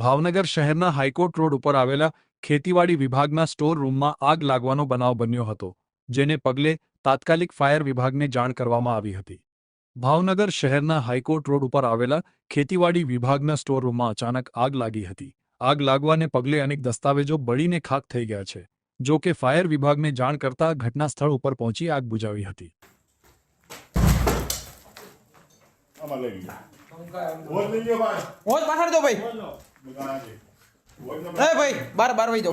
ભાવનગર શહેરના high court road ઉપર આવેલા ખેતીવાડી વિભાગના સ્ટોર રૂમમાં આગ લાગવાનો બનાવ બન્યો હતો, જેને પગલે તાત્કાલિક ફાયર વિભાગને જાણ કરવામાં આવી હતી. ભાવનગર શહેરના હાઈકોર્ટ રોડ ઉપર આવેલા ખેતીવાડી વિભાગના સ્ટોર રૂમમાં અચાનક આગ લાગી હતી. આગ લાગવાને પગલે અનેક દસ્તાવેજો બળીને ખાખ થઈ ગયા છે. જો કે ફાયર વિભાગને જાણ કરતા ઘટના સ્થળ ઉપર પહોંચી આગ બુઝાવી હતી. હોજ પાછળ દો ભાઈ. એ ભાઈ બાર વઈ જાઓ.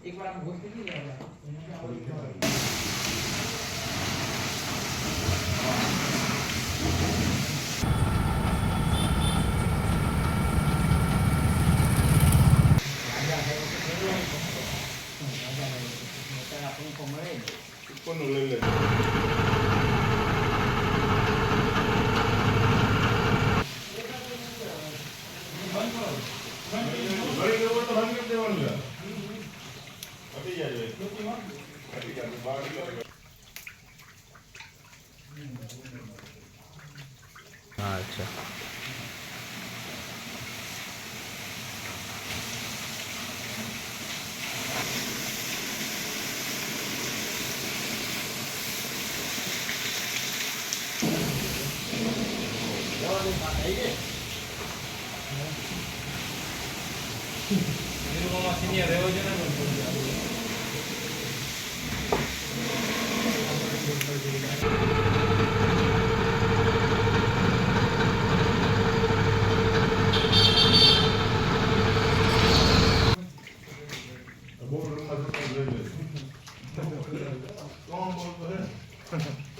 એક વાર આમ ઘોષિત કરી લેવા. अच्छा सीनियर है वो जो ना कौन बोलते हैं